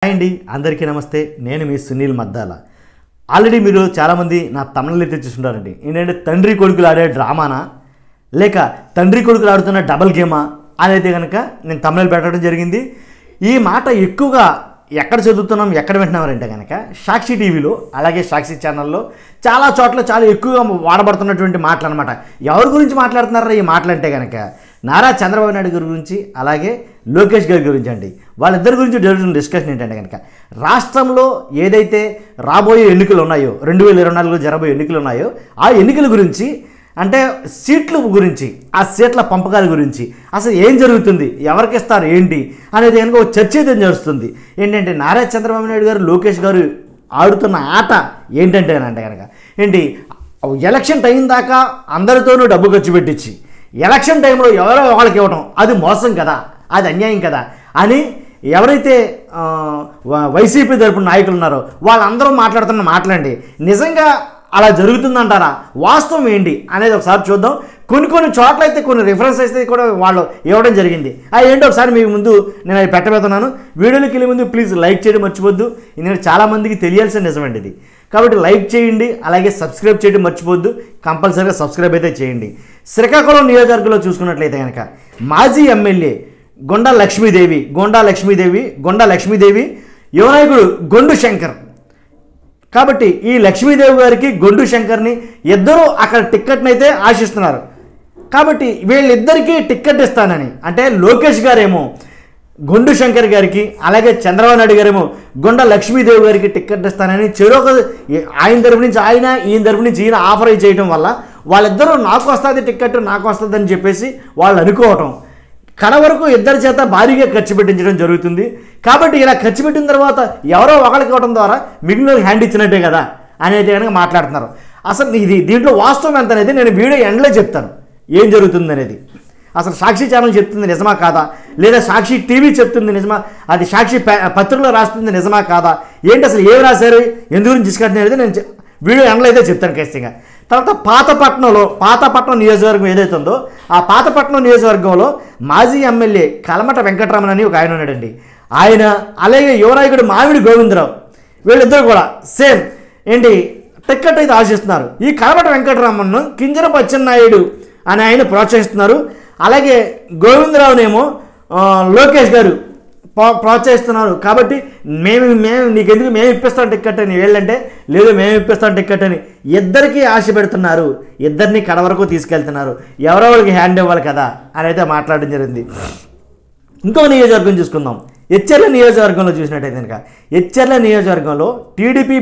Hi అండి, అందరికీ నమస్తే. నేను మీ సునీల్ మద్దాల. ఆల్రెడీ మీరు చాలామంది నా తమిళలో అయితే చూస్తుంటారండి. ఏంటంటే తండ్రి కొడుకులు ఆడే డ్రామానా లేక తండ్రి కొడుకులు ఆడుతున్న డబల్ గేమా అనేది కనుక నేను తమిళలో పెట్టడం జరిగింది. ఈ మాట ఎక్కువగా ఎక్కడ చదువుతున్నాం, ఎక్కడ వింటున్నామంటే కనుక సాక్షి టీవీలో, అలాగే సాక్షి ఛానల్లో చాలా చోట్ల చాలా ఎక్కువగా వాడబడుతున్నటువంటి మాటలు అనమాట. ఎవరి గురించి మాట్లాడుతున్నారా ఈ మాటలు అంటే కనుక నారా చంద్రబాబు నాయుడు గారి గురించి, అలాగే లోకేష్ గారి గురించి అండి. వాళ్ళిద్దరి గురించి జరుగుతున్న డిస్కషన్ ఏంటంటే కనుక రాష్ట్రంలో ఏదైతే రాబోయే ఎన్నికలు ఉన్నాయో, 2024లో జరగబోయే ఎన్నికలు ఉన్నాయో ఆ ఎన్నికల గురించి, అంటే సీట్ల గురించి, ఆ సీట్ల పంపకాల గురించి అసలు ఏం జరుగుతుంది, ఎవరికి ఇస్తారు ఏంటి అనేది కనుక ఒక చర్చ అయితే జరుగుతుంది. ఏంటంటే నారా చంద్రబాబు నాయుడు గారు, లోకేష్ గారు ఆడుతున్న ఆట ఏంటంటే అంటే కనుక ఏంటి, ఎలక్షన్ టైం దాకా అందరితోనూ డబ్బు ఖర్చు పెట్టించి ఎలక్షన్ టైంలో ఎవరో వాళ్ళకి ఇవ్వడం అది మోసం కదా, అది అన్యాయం కదా అని ఎవరైతే వైసీపీ తరపున నాయకులు ఉన్నారో వాళ్ళందరూ మాట్లాడుతున్న మాటలండి. నిజంగా అలా జరుగుతుందంటారా, వాస్తవం ఏంటి అనేది ఒకసారి చూద్దాం. కొన్ని చోట్ల అయితే కొన్ని రిఫరెన్స్ అయితే కూడా వాళ్ళు ఇవ్వడం జరిగింది. అది ఏంటో ఒకసారి మీ ముందు నేను అది పెట్టబోతున్నాను. వీడియోలోకి వెళ్ళే ముందు ప్లీజ్ లైక్ చేయడం మర్చిపోద్దు. ఎందుకంటే చాలామందికి తెలియాల్సిన నిజమండి ఇది. కాబట్టి లైక్ చేయండి, అలాగే సబ్స్క్రైబ్ చేయడం మర్చిపోద్దు. కంపల్సరీగా సబ్స్క్రైబ్ అయితే చేయండి. శ్రీకాకుళం నియోజకవర్గంలో చూసుకున్నట్లయితే కనుక మాజీ ఎమ్మెల్యే గొండా లక్ష్మీదేవి యువనాయకుడు గొండు శంకర్. కాబట్టి ఈ లక్ష్మీదేవి గారికి, గొండు శంకర్ని ఇద్దరూ అక్కడ టిక్కెట్ని అయితే ఆశిస్తున్నారు. కాబట్టి వీళ్ళిద్దరికీ టిక్కెట్ ఇస్తానని, అంటే లోకేష్ గారేమో గొండు శంకర్ గారికి, అలాగే చంద్రబాబు నాయుడు గారేమో గొండ లక్ష్మీదేవి గారికి టిక్కెట్ ఇస్తానని చెరొక ఆయన తరపు నుంచి ఆయన, ఈయన తరపు నుంచి ఈయన ఆఫర్ చేయడం వల్ల వాళ్ళిద్దరూ నాకు వస్తుంది టిక్కెట్, నాకు వస్తుంది అని చెప్పేసి వాళ్ళు అనుకోవటం, కడ వరకు ఇద్దరి చేత భారీగా ఖర్చు పెట్టించడం జరుగుతుంది. కాబట్టి ఇలా ఖర్చు పెట్టిన తర్వాత ఎవరో ఒకరికి ఇవ్వడం ద్వారా మిగిలిన హ్యాండ్ ఇచ్చినట్టే కదా అనేది కనుక మాట్లాడుతున్నారు. అసలు దీంట్లో వాస్తవం ఎంత అనేది నేను వీడియో ఎండ్లో చెప్తాను ఏం జరుగుతుంది అనేది. అసలు సాక్షి ఛానల్ చెప్తుంది నిజమా కాదా, లేదా సాక్షి టీవీ చెప్తుంది నిజమా, అది సాక్షి పత్రికలో రాస్తుంది నిజమా కాదా, ఏంటి అసలు ఏం రాశారు, ఎందుకు డిస్కషన్ అనేది నేను వీడియో ఎండ్లో అయితే చెప్తాను ఖచ్చితంగా. తర్వాత పాతపట్నం నియోజకవర్గం ఏదైతే ఉందో ఆ పాతపట్నం నియోజకవర్గంలో మాజీ ఎమ్మెల్యే కలమట వెంకటరమణ అని ఒక ఆయన ఉన్నాడండి. ఆయన, అలాగే యువనాయకుడు మామిడి గోవిందరావు, వీళ్ళిద్దరు కూడా సేమ్ ఏంటి టిక్కెట్ అయితే ఆశిస్తున్నారు. ఈ కలమట వెంకటరమణను కింజరపు అచ్చెన్నాయుడు అని ఆయన ప్రోత్సహిస్తున్నారు. అలాగే గోవిందరావునేమో లోకేష్ గారు ప్రోత్సహిస్తున్నారు. కాబట్టి నీకెందుకు మేము ఇప్పిస్తాం టిక్కెట్ అని వీళ్ళంటే, లేదు మేము ఇప్పిస్తాం టిక్కెట్ అని ఇద్దరికీ ఆశ పెడుతున్నారు. ఇద్దరిని కడ వరకు తీసుకెళ్తున్నారు. ఎవరో వాళ్ళకి హ్యాండ్ ఇవ్వాలి కదా అని అయితే మాట్లాడడం జరిగింది. ఇంకో నియోజకవర్గం చూసుకుందాం. ఎచ్చెర్ల నియోజకవర్గంలో చూసినట్టయితే కనుక ఎచ్చెర్ల నియోజకవర్గంలో టీడీపీ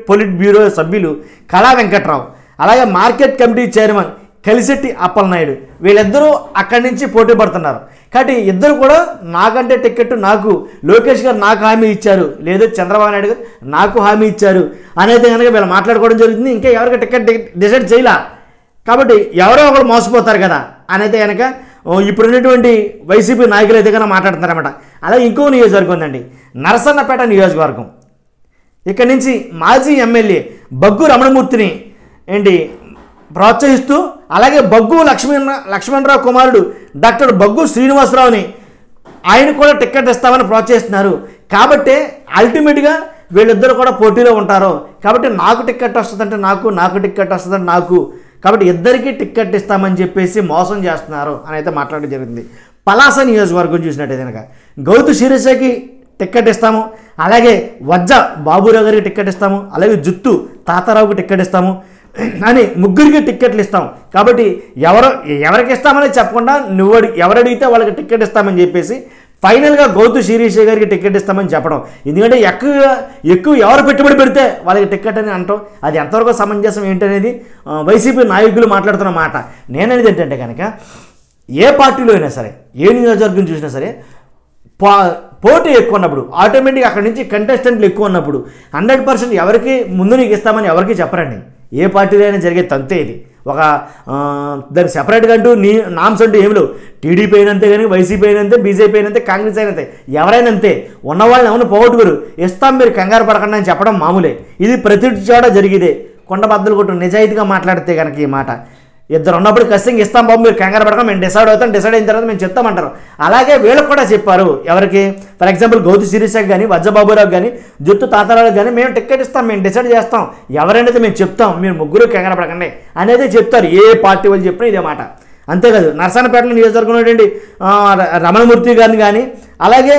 పొలిట్ బ్యూరో సభ్యులు కళా వెంకట్రావు, అలాగే market committee chairman Kalisetti Appalanaidu, వీళ్ళిద్దరూ అక్కడి నుంచి పోటీ పడుతున్నారు. కాబట్టి ఇద్దరు కూడా నాకంటే టికెట్ నాకు లోకేష్ గారు నాకు హామీ ఇచ్చారు, లేదు చంద్రబాబు నాయుడు గారు నాకు హామీ ఇచ్చారు అనేది కనుక వీళ్ళు మాట్లాడుకోవడం జరుగుతుంది. ఇంకా ఎవరికి టికెట్ డిసైడ్ చేయాల, కాబట్టి ఎవరో ఒకరు మోసపోతారు కదా అనేది కనుక ఇప్పుడున్నటువంటి వైసీపీ నాయకులు అయితే కనుక మాట్లాడుతున్నారన్నమాట. అలాగే ఇంకో నియోజకవర్గం ఉందండి, నరసన్నపేట నియోజకవర్గం. ఇక్కడి నుంచి మాజీ ఎమ్మెల్యే బగ్గు రమణమూర్తిని ప్రోత్సహిస్తూ, అలాగే బగ్గు లక్ష్మణరావు కుమారుడు డాక్టర్ బగ్గు శ్రీనివాసరావుని ఆయన కూడా టిక్కెట్ ఇస్తామని ప్రోత్సహిస్తున్నారు. కాబట్టి అల్టిమేట్గా వీళ్ళిద్దరు కూడా పోటీలో ఉంటారు. కాబట్టి నాకు టిక్కెట్ వస్తుందంటే నాకు టిక్కెట్ వస్తుందంటే నాకు, కాబట్టి ఇద్దరికీ టిక్కెట్ ఇస్తామని చెప్పేసి మోసం చేస్తున్నారు అని అయితే మాట్లాడడం జరిగింది. పలాస నియోజకవర్గం చూసినట్టయితే కనుక గౌతు శిరీషకి టిక్కెట్ ఇస్తాము, అలాగే వజ్జ బాబురావు గారికి టిక్కెట్ ఇస్తాము, అలాగే జుత్తు తాతారావుకి టిక్కెట్ ఇస్తాము అని ముగ్గురికి టిక్కెట్లు ఇస్తాం. కాబట్టి ఎవరికి ఇస్తామని చెప్పకుండా ఎవరు అడిగితే వాళ్ళకి టిక్కెట్ ఇస్తామని చెప్పేసి ఫైనల్గా గౌతు శిరీష గారికి టిక్కెట్ ఇస్తామని చెప్పడం. ఎందుకంటే ఎక్కువ ఎవరు పెట్టుబడి పెడితే వాళ్ళకి టిక్కెట్ అని అంటాం. అది ఎంతవరకు సమంజసం ఏంటనేది వైసీపీ నాయకులు మాట్లాడుతున్న మాట. నేననేది ఏంటంటే కనుక ఏ పార్టీలో అయినా సరే, ఏ నియోజకవర్గం చూసినా సరే పోటీ ఎక్కువ ఉన్నప్పుడు, ఆటోమేటిక్గా అక్కడి నుంచి కంటెస్టెంట్లు ఎక్కువ ఉన్నప్పుడు 100% ఎవరికి ముందు నీకు ఇస్తామని ఎవరికి చెప్పరండి. ఏ పార్టీలో అయినా జరిగే తంతే ఇది. ఒక దానికి సెపరేట్గా అంటూ నామ్స్ అంటూ ఏమి లేవు. టీడీపీ అయినంతే, కానీ వైసీపీ అయినంతే, బీజేపీ అయినంతే, కాంగ్రెస్ అయినంతే, ఎవరైనా అంతే. ఉన్నవాళ్ళని ఎవరు పోగొట్టుకోరు. ఇస్తాం మీరు కంగారు పడకండి అని చెప్పడం మామూలే. ఇది ప్రతి చోట జరిగేదే. కొండ బద్దలు కొట్టు నిజాయితీగా మాట్లాడితే కనుక ఈ మాట. ఇద్దరు ఉన్నప్పుడు ఖచ్చితంగా ఇస్తాం బాబు, మీరు కంగారు పడక, మేము డిసైడ్ అవుతాం, డిసైడ్ అయిన తర్వాత మేము చెప్తామంటారు. అలాగే వీళ్ళకి కూడా చెప్పారు. ఎవరికి? ఫర్ ఎగ్జాంపుల్ గౌతు శిరీషకి కానీ, వజ్రబాబురావు కానీ, జుట్టు తాతారావు కానీ, మేము టికెట్ ఇస్తాం, మేము డిసైడ్ చేస్తాం, ఎవరైనా మేము చెప్తాం, మీరు ముగ్గురు కంగారు పడకండి అనేది చెప్తారు. ఏ పార్టీ వాళ్ళు చెప్పినా ఇదే మాట. అంతేకాదు నరసన్నపేటలో నియోజకవర్గం ఉన్నటువంటి రమణమూర్తి గారిని కానీ, అలాగే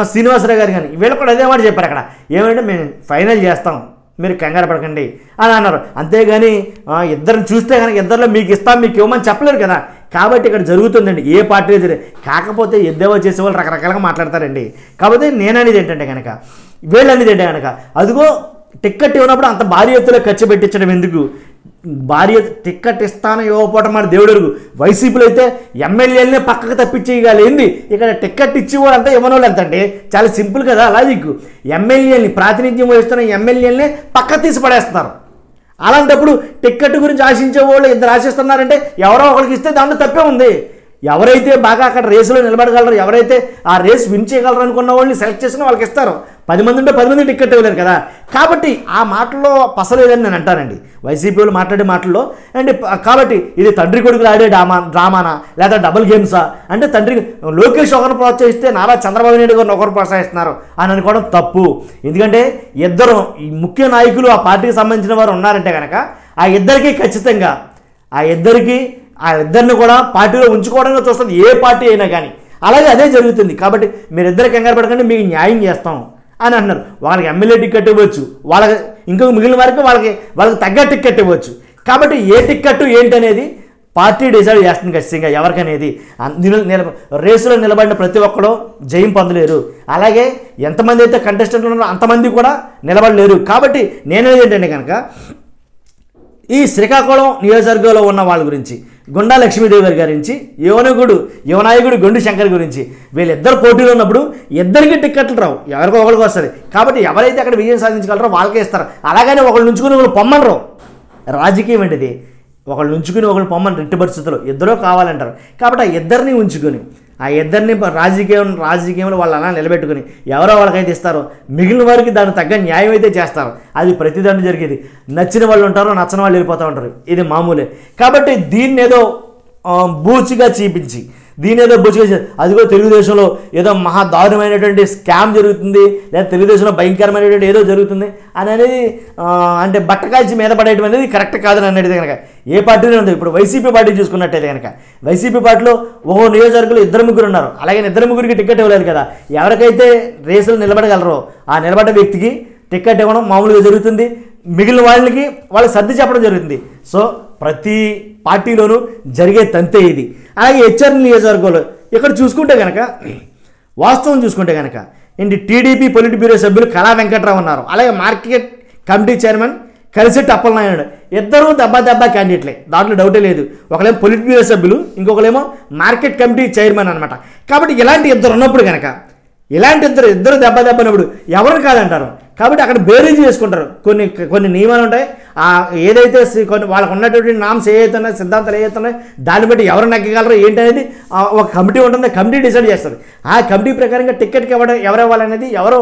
శ్రీనివాసరావు గారు కానీ, వీళ్ళు కూడా అదే మాట చెప్పారు అక్కడ. ఏమంటే మేము ఫైనల్ చేస్తాం, మీరు కంగారు పడకండి అని అన్నారు. అంతేగాని ఇద్దరిని చూస్తే కనుక ఇద్దరిలో మీకు ఇస్తాం, మీకు ఇవ్వమని చెప్పలేరు కదా. కాబట్టి ఇక్కడ జరుగుతుందండి ఏ పార్టీ జరిగే. కాకపోతే ఎద్దేవో చేసేవాళ్ళు రకరకాలుగా మాట్లాడతారండి. కాకపోతే నేననేది ఏంటంటే కనుక, వీళ్ళు అనేది ఏంటంటే కనుక, అదిగో టిక్కెట్ ఇవ్వనప్పుడు అంత భారీ ఎత్తులో ఖర్చు పెట్టించడం ఎందుకు? భారీ టిక్కెట్ ఇస్తాను ఇవ్వకపోవటం మన దేవుడు. వైసీపీలో అయితే ఎమ్మెల్యేలనే పక్కకు తప్పించేయగలిగింది. ఇక్కడ టిక్కెట్ ఇచ్చేవాళ్ళు అంతా ఇవ్వనోళ్ళు ఎంత అంటే చాలా సింపుల్ కదా లాజిక్. ఎమ్మెల్యేని ప్రాతినిధ్యం వహిస్తున్న ఎమ్మెల్యేలనే పక్క తీసి పడేస్తున్నారు. అలాంటప్పుడు టిక్కెట్ గురించి ఆశించే వాళ్ళు ఇద్దరు ఆశిస్తున్నారంటే ఎవరో ఒకరికి ఇస్తే దాంట్లో తప్పే ఉంది. ఎవరైతే బాగా అక్కడ రేసులో నిలబడగలరు, ఎవరైతే ఆ రేస్ విన్ చేయగలరు అనుకున్న వాళ్ళని సెలెక్ట్ చేసిన వాళ్ళకి ఇస్తారు. 10 మంది ఉంటే 10 మంది టిక్కెట్ ఇవ్వలేరు కదా. కాబట్టి ఆ మాటల్లో పసలేదని నేను అంటానండి, వైసీపీ వాళ్ళు మాట్లాడే మాటల్లో. అండ్ కాబట్టి ఇది తండ్రి కొడుకులు ఆడే డ్రామానా లేదా డబుల్ గేమ్సా అంటే, తండ్రి లోకేష్ ఒకరు ప్రోత్సహిస్తే నారా చంద్రబాబు నాయుడు గారిని ఒకరు ప్రోత్సహిస్తున్నారు అని అనుకోవడం తప్పు. ఎందుకంటే ఇద్దరు ముఖ్య నాయకులు ఆ పార్టీకి సంబంధించిన వారు ఉన్నారంటే కనుక ఆ ఇద్దరికీ ఖచ్చితంగా ఆ ఇద్దరిని కూడా పార్టీలో ఉంచుకోవడంగా చూస్తుంది ఏ పార్టీ అయినా కానీ. అలాగే అదే జరుగుతుంది. కాబట్టి మీరిద్దరు కంగారు పడకండి, మీకు న్యాయం చేస్తాం అని అంటున్నారు. వాళ్ళకి ఎమ్మెల్యే టికెట్ ఇవ్వచ్చు, వాళ్ళకి ఇంకొక మిగిలిన వారికి వాళ్ళకి తగ్గ టికెట్ ఇవ్వచ్చు. కాబట్టి ఏ టికెట్ ఏంటనేది పార్టీ డిసైడ్ చేస్తుంది ఖచ్చితంగా ఎవరికనేది. రేసులో నిలబడిన ప్రతి ఒక్కరు జయం పొందలేరు. అలాగే ఎంతమంది అయితే కంటెస్టెంట్లు ఉన్నారో అంతమంది కూడా నిలబడలేరు. కాబట్టి నేనేది ఏంటంటే కనుక, ఈ శ్రీకాకుళం నియోజకవర్గంలో ఉన్న వాళ్ళ గురించి, గుండా లక్ష్మీదేవి గారి గురించి, యువనాయకుడు గొండు శంకర్ గురించి, వీళ్ళిద్దరు పోటీలో ఉన్నప్పుడు ఇద్దరికి టిక్కెట్లు రావు, ఎవరికో ఒకరికి వస్తుంది. కాబట్టి ఎవరైతే అక్కడ విజయం సాధించగలరో వాళ్ళకే ఇస్తారు. అలాగనే ఒకళ్ళు ఉంచుకుని ఒకళ్ళు పొమ్మనరు. రాజకీయం ఏంటిది? ఒకళ్ళు ఉంచుకుని ఒకళ్ళు పొమ్మని రెట్టి పరిస్థితుల్లో ఇద్దరూ కావాలంటారు. కాబట్టి ఆ ఇద్దరిని ఉంచుకొని ఆ ఇద్దరిని రాజకీయంలో వాళ్ళు అలా నిలబెట్టుకుని ఎవరో వాళ్ళకైతే ఇస్తారో మిగిలిన వారికి దానికి తగ్గ న్యాయం అయితే చేస్తారు. అది ప్రతిదాన్ని జరిగేది. నచ్చిన వాళ్ళు ఉంటారు, నచ్చని వాళ్ళు వెళ్ళిపోతూ ఉంటారు. ఇది మామూలే. కాబట్టి దీన్ని ఏదో బూచిగా చూపించి అదిగో తెలుగుదేశంలో ఏదో మహా దారుణమైనటువంటి స్కామ్ జరుగుతుంది, లేదా తెలుగుదేశంలో భయంకరమైనటువంటి ఏదో జరుగుతుంది అనేది అంటే బట్టకాల్చి మీద పడేయడం అనేది కరెక్ట్ కాదని అనేది కనుక ఏ పార్టీలో ఉంది. ఇప్పుడు వైసీపీ పార్టీ చూసుకున్నట్టయితే కనుక వైసీపీ పార్టీలో ఓహో నియోజకవర్గంలో 2-3 ఉన్నారు. అలాగే 2-3కి టికెట్ ఇవ్వలేదు కదా. ఎవరికైతే రేసులు నిలబడగలరో ఆ నిలబడ్డ వ్యక్తికి టికెట్ ఇవ్వడం మామూలుగా జరుగుతుంది. మిగిలిన వాళ్ళకి సర్ది చెప్పడం జరుగుతుంది. సో ప్రతి పార్టీలోనూ జరిగే తంతే ఇది. అలాగే హెచ్ఆర్ నియోజకవర్గంలో ఇక్కడ చూసుకుంటే కనుక వాస్తవం చూసుకుంటే కనుక ఏంటి, టీడీపీ పొలిట్ బ్యూరో సభ్యులు కళా వెంకట్రావు ఉన్నారు. అలాగే market committee chairman Kalisetti Appalanaidu. ఇద్దరు దెబ్బ క్యాండిడేట్లే, దాంట్లో డౌటే లేదు. ఒకళ్ళేమో పొలిట్ బ్యూరో సభ్యులు, ఇంకొకరేమో మార్కెట్ కమిటీ చైర్మన్ అనమాట. కాబట్టి ఇలాంటి ఇద్దరు ఉన్నప్పుడు కనుక ఇద్దరు దెబ్బనప్పుడు ఎవరు కాదంటారు. కాబట్టి అక్కడ బేరీజ్ చేసుకుంటారు. కొన్ని నియమాలు ఉంటాయి. ఏదైతే కొన్ని వాళ్ళకు ఉన్నటువంటి నామ్స్ ఏవైతున్నాయి, సిద్ధాంతాలు ఏవైతున్నాయి, దాన్ని బట్టి ఎవరు నెగ్గగలరు ఏంటనేది ఒక కమిటీ ఉంటుంది. కమిటీ డిసైడ్ చేస్తుంది. ఆ కమిటీ ప్రకారంగా టికెట్కి ఎవరు ఇవ్వాలనేది, ఎవరు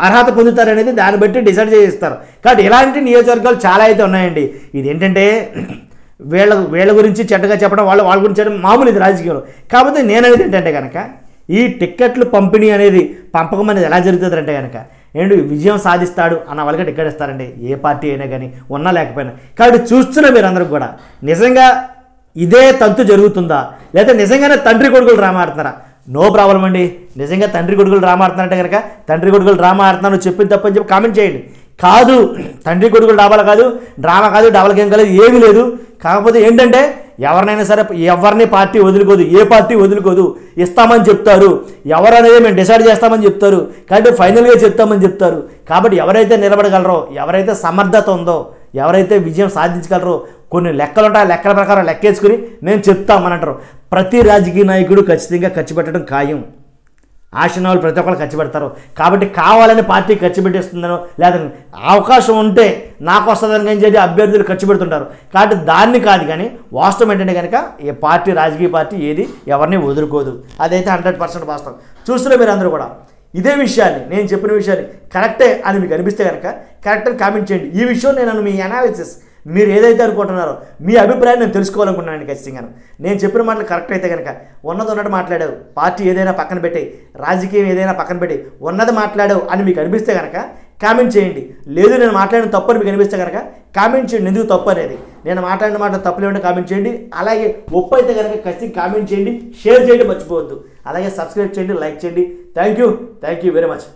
అర్హత పొందుతారనేది దాన్ని బట్టి డిసైడ్ చేస్తారు. కాబట్టి ఇలాంటి నియోజకవర్గాలు చాలా అయితే ఉన్నాయండి. ఇది ఏంటంటే వీళ్ళ గురించి చెడ్డగా చెప్పడం, వాళ్ళ గురించి చెప్పడం మామూలు ఇది రాజకీయంలో. కాకపోతే నేననేది ఏంటంటే కనుక ఈ టిక్కెట్లు పంపిణీ అనేది పంపకం అనేది ఎలా జరుగుతుంది అంటే కనుక విజయం సాధిస్తాడు అన్న వాళ్ళకి టికెట్ ఇస్తారండి, ఏ పార్టీ అయినా కానీ ఉన్నా లేకపోయినా. కాబట్టి చూస్తున్న మీరందరూ కూడా నిజంగా ఇదే తంతు జరుగుతుందా, లేదా నిజంగానే తండ్రి కొడుకులు డ్రామా ఆడుతున్నారా? నో ప్రాబ్లం అండి. నిజంగా తండ్రి కొడుకులు డ్రామా ఆడుతున్నారంటే కనుక తండ్రి కొడుకులు డ్రామా ఆడుతున్నాను చెప్పింది తప్పని చెప్పి కామెంట్ చేయండి. కాదు, తండ్రి కొడుకులు డ్రామా కాదు, డబల్ గేమ్ కాలేదు, ఏమీ లేదు. కాకపోతే ఏంటంటే ఎవరినైనా సరే ఎవరిని పార్టీ వదులుకోదు, ఏ పార్టీ వదులుకోదు, ఇస్తామని చెప్తారు. ఎవరనేది మేము డిసైడ్ చేస్తామని చెప్తారు. కాబట్టి ఫైనల్గా చెప్తామని చెప్తారు. కాబట్టి ఎవరైతే నిలబడగలరో, ఎవరైతే సమర్థత ఉందో, ఎవరైతే విజయం సాధించగలరో కొన్ని లెక్కలు ఉంటాయి. ఆ లెక్కల ప్రకారం లెక్కేసుకుని మేము చెప్తామని అంటారు. ప్రతి రాజకీయ నాయకుడు ఖచ్చితంగా ఖర్చు పెట్టడం ఖాయం. ఆశన వాళ్ళు ప్రతి ఒక్కరు ఖర్చు పెడతారు. కాబట్టి కావాలని పార్టీ ఖర్చు పెట్టేస్తుందనో, లేదా అవకాశం ఉంటే నాకు వస్తుందని కానీ చెప్పి అభ్యర్థులు ఖర్చు పెడుతుంటారు. కాబట్టి దాన్ని కాదు, కానీ వాస్తవం ఏంటంటే కనుక ఏ పార్టీ, రాజకీయ పార్టీ ఏది ఎవరిని వదులుకోదు. అదైతే 100% వాస్తవం. చూస్తున్న మీరు అందరూ కూడా ఇదే విషయాన్ని, నేను చెప్పిన విషయాన్ని కరెక్టే అని మీకు అనిపిస్తే కనుక కరెక్ట్ అని కామెంట్ చేయండి. ఈ విషయం నేను మీ అనాలిసిస్ మీరు ఏదైతే అనుకుంటున్నారో మీ అభిప్రాయం నేను తెలుసుకోవాలనుకుంటున్నాను ఖచ్చితంగా. నేను చెప్పిన మాటలు కరెక్ట్ అయితే కనుక ఉన్నది ఉన్నట్టు మాట్లాడావు, పార్టీ ఏదైనా పక్కన పెట్టి, రాజకీయం ఏదైనా పక్కన పెట్టి ఉన్నది మాట్లాడావు అని మీకు అనిపిస్తే కనుక కామెంట్ చేయండి. లేదు నేను మాట్లాడిన తప్పు అని మీకు అనిపిస్తే కనుక కామెంట్ చేయండి, ఎందుకు తప్పు అనేది. నేను మాట్లాడిన మాట తప్పులు ఏమంటే కామెంట్ చేయండి. అలాగే ఒప్పు అయితే కనుక ఖచ్చితంగా కామెంట్ చేయండి, షేర్ చేయండి మర్చిపోవద్దు. అలాగే సబ్స్క్రైబ్ చేయండి, లైక్ చేయండి. Thank you very much.